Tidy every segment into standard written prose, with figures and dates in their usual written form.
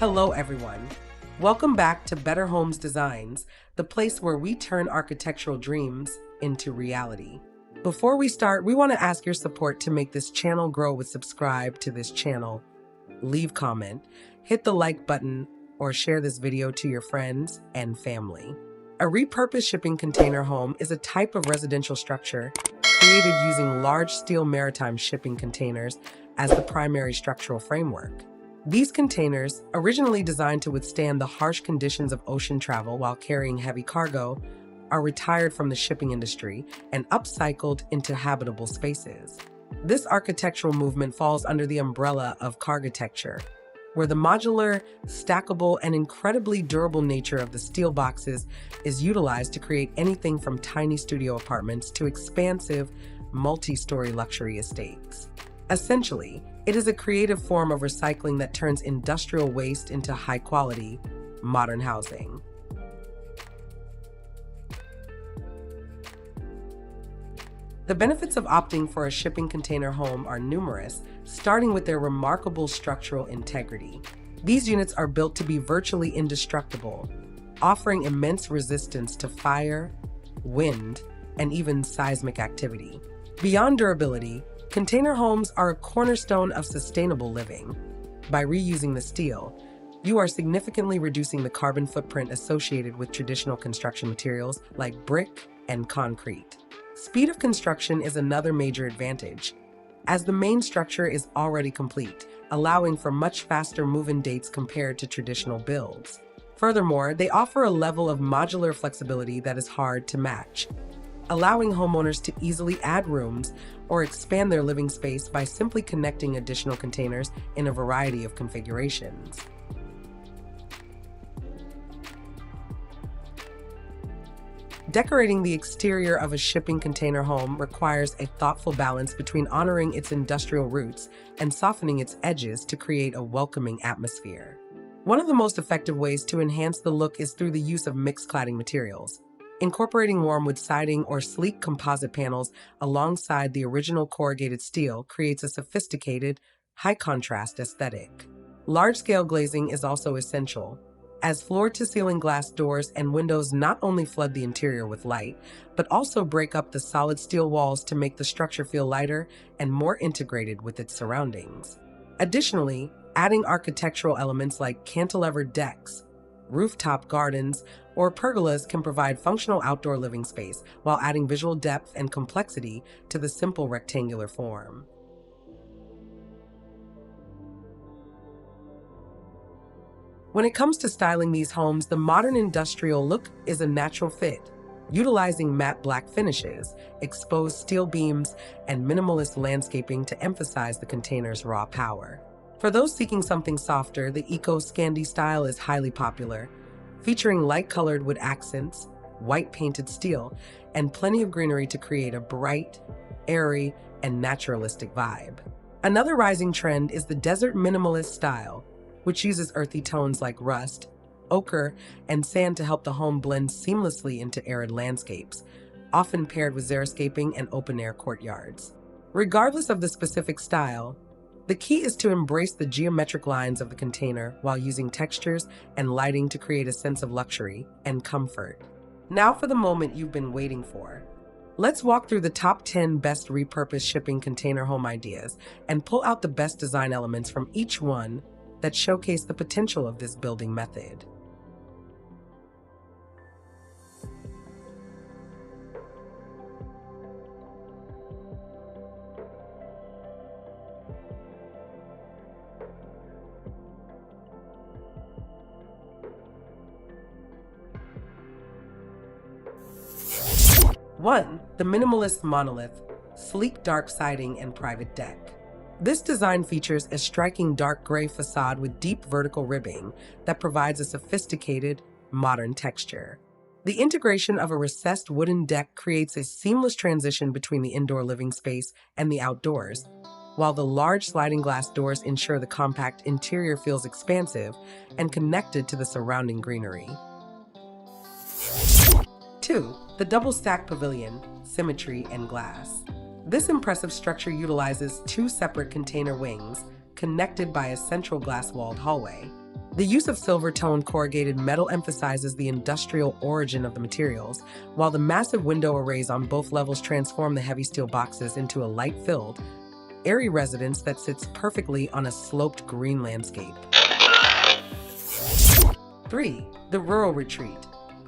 Hello, everyone. Welcome back to Better Homes Designs, the place where we turn architectural dreams into reality. Before we start, we want to ask your support to make this channel grow with subscribe to this channel, leave comment, hit the like button, or share this video to your friends and family. A repurposed shipping container home is a type of residential structure created using large steel maritime shipping containers as the primary structural framework. These containers, originally designed to withstand the harsh conditions of ocean travel while carrying heavy cargo, are retired from the shipping industry and upcycled into habitable spaces. This architectural movement falls under the umbrella of cargotecture, where the modular, stackable, and incredibly durable nature of the steel boxes is utilized to create anything from tiny studio apartments to expansive, multi-story luxury estates. Essentially, it is a creative form of recycling that turns industrial waste into high-quality, modern housing. The benefits of opting for a shipping container home are numerous, starting with their remarkable structural integrity. These units are built to be virtually indestructible, offering immense resistance to fire, wind, and even seismic activity. Beyond durability, container homes are a cornerstone of sustainable living. By reusing the steel, you are significantly reducing the carbon footprint associated with traditional construction materials like brick and concrete. Speed of construction is another major advantage, as the main structure is already complete, allowing for much faster move-in dates compared to traditional builds. Furthermore, they offer a level of modular flexibility that is hard to match, allowing homeowners to easily add rooms or expand their living space by simply connecting additional containers in a variety of configurations. Decorating the exterior of a shipping container home requires a thoughtful balance between honoring its industrial roots and softening its edges to create a welcoming atmosphere. One of the most effective ways to enhance the look is through the use of mixed cladding materials. Incorporating warm wood siding or sleek composite panels alongside the original corrugated steel creates a sophisticated, high-contrast aesthetic. Large-scale glazing is also essential, as floor-to-ceiling glass doors and windows not only flood the interior with light, but also break up the solid steel walls to make the structure feel lighter and more integrated with its surroundings. Additionally, adding architectural elements like cantilevered decks, rooftop gardens, or pergolas can provide functional outdoor living space while adding visual depth and complexity to the simple rectangular form. When it comes to styling these homes, the modern industrial look is a natural fit, utilizing matte black finishes, exposed steel beams, and minimalist landscaping to emphasize the container's raw power. For those seeking something softer, the eco-Scandi style is highly popular, featuring light-colored wood accents, white painted steel, and plenty of greenery to create a bright, airy, and naturalistic vibe. Another rising trend is the desert minimalist style, which uses earthy tones like rust, ochre, and sand to help the home blend seamlessly into arid landscapes, often paired with xeriscaping and open-air courtyards. Regardless of the specific style, the key is to embrace the geometric lines of the container while using textures and lighting to create a sense of luxury and comfort. Now for the moment you've been waiting for. Let's walk through the top 10 best repurposed shipping container home ideas and pull out the best design elements from each one that showcase the potential of this building method. One, the minimalist monolith, sleek dark siding and private deck. This design features a striking dark gray facade with deep vertical ribbing that provides a sophisticated, modern texture. The integration of a recessed wooden deck creates a seamless transition between the indoor living space and the outdoors, while the large sliding glass doors ensure the compact interior feels expansive and connected to the surrounding greenery. 2. The double-stack pavilion, symmetry and glass. This impressive structure utilizes two separate container wings connected by a central glass-walled hallway. The use of silver-toned corrugated metal emphasizes the industrial origin of the materials, while the massive window arrays on both levels transform the heavy steel boxes into a light-filled, airy residence that sits perfectly on a sloped green landscape. 3. The rural retreat.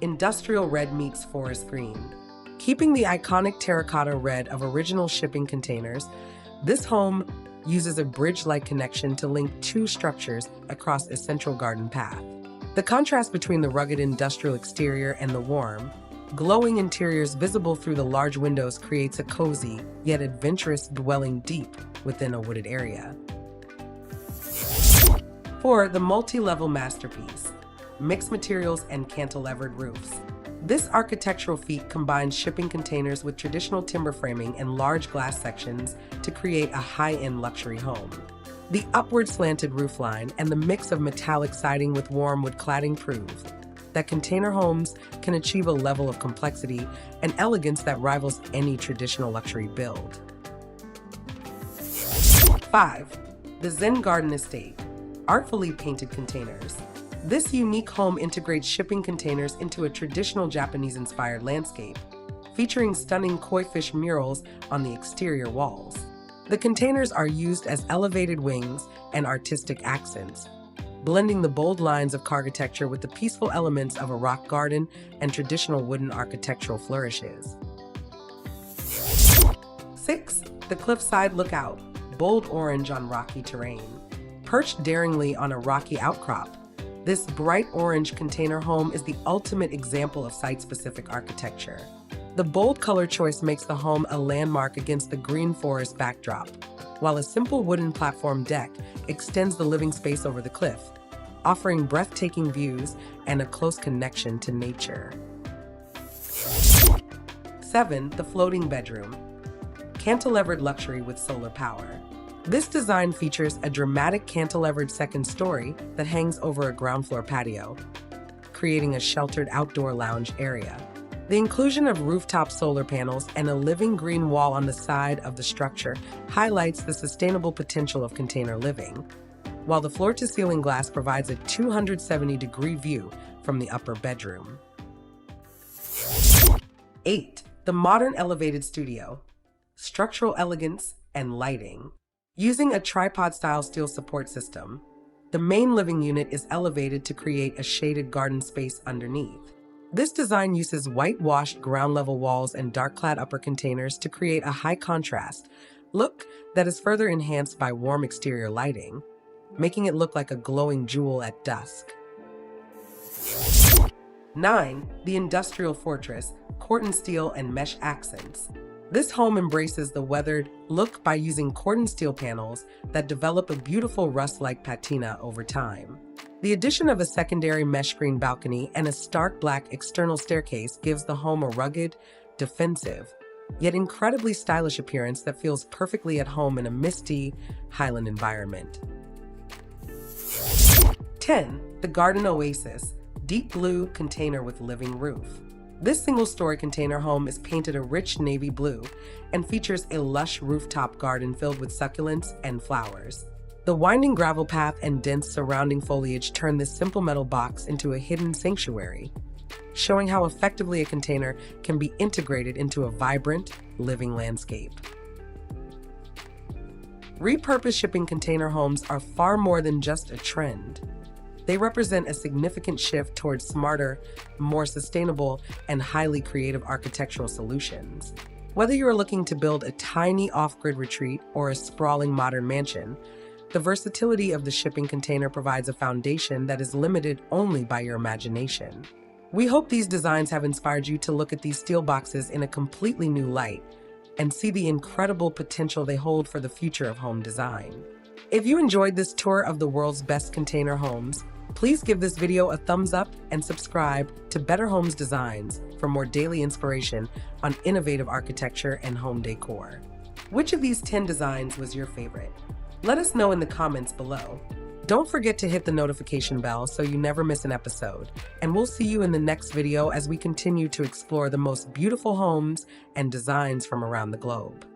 Industrial red meets forest green. Keeping the iconic terracotta red of original shipping containers, this home uses a bridge-like connection to link two structures across a central garden path. The contrast between the rugged industrial exterior and the warm, glowing interiors visible through the large windows creates a cozy, yet adventurous dwelling deep within a wooded area. 4. The multi-level masterpiece. Mixed materials and cantilevered roofs. This architectural feat combines shipping containers with traditional timber framing and large glass sections to create a high-end luxury home. The upward slanted roofline and the mix of metallic siding with warm wood cladding prove that container homes can achieve a level of complexity and elegance that rivals any traditional luxury build. 5. The Zen Garden Estate. Artfully painted containers. This unique home integrates shipping containers into a traditional Japanese-inspired landscape, featuring stunning koi fish murals on the exterior walls. The containers are used as elevated wings and artistic accents, blending the bold lines of architecture with the peaceful elements of a rock garden and traditional wooden architectural flourishes. 6. The Cliffside Lookout. Bold orange on rocky terrain. Perched daringly on a rocky outcrop, this bright orange container home is the ultimate example of site-specific architecture. The bold color choice makes the home a landmark against the green forest backdrop, while a simple wooden platform deck extends the living space over the cliff, offering breathtaking views and a close connection to nature. 7. The Floating Bedroom. Cantilevered luxury with solar power. This design features a dramatic cantilevered second story that hangs over a ground floor patio, creating a sheltered outdoor lounge area. The inclusion of rooftop solar panels and a living green wall on the side of the structure highlights the sustainable potential of container living, while the floor-to-ceiling glass provides a 270-degree view from the upper bedroom. 8. The Modern Elevated Studio. Structural elegance and lighting. Using a tripod-style steel support system, the main living unit is elevated to create a shaded garden space underneath. This design uses whitewashed ground-level walls and dark-clad upper containers to create a high-contrast look that is further enhanced by warm exterior lighting, making it look like a glowing jewel at dusk. 9. The Industrial Fortress. Corten steel and mesh accents. This home embraces the weathered look by using corten steel panels that develop a beautiful rust-like patina over time. The addition of a secondary mesh screen balcony and a stark black external staircase gives the home a rugged, defensive, yet incredibly stylish appearance that feels perfectly at home in a misty, highland environment. 10. The Garden Oasis. Deep blue container with living roof. This single-story container home is painted a rich navy blue and features a lush rooftop garden filled with succulents and flowers. The winding gravel path and dense surrounding foliage turn this simple metal box into a hidden sanctuary, showing how effectively a container can be integrated into a vibrant, living landscape. Repurposed shipping container homes are far more than just a trend. They represent a significant shift towards smarter, more sustainable, and highly creative architectural solutions. Whether you're looking to build a tiny off-grid retreat or a sprawling modern mansion, the versatility of the shipping container provides a foundation that is limited only by your imagination. We hope these designs have inspired you to look at these steel boxes in a completely new light and see the incredible potential they hold for the future of home design. If you enjoyed this tour of the world's best container homes, please give this video a thumbs up and subscribe to Better Homes Designs for more daily inspiration on innovative architecture and home decor. Which of these 10 designs was your favorite? Let us know in the comments below. Don't forget to hit the notification bell so you never miss an episode, and we'll see you in the next video as we continue to explore the most beautiful homes and designs from around the globe.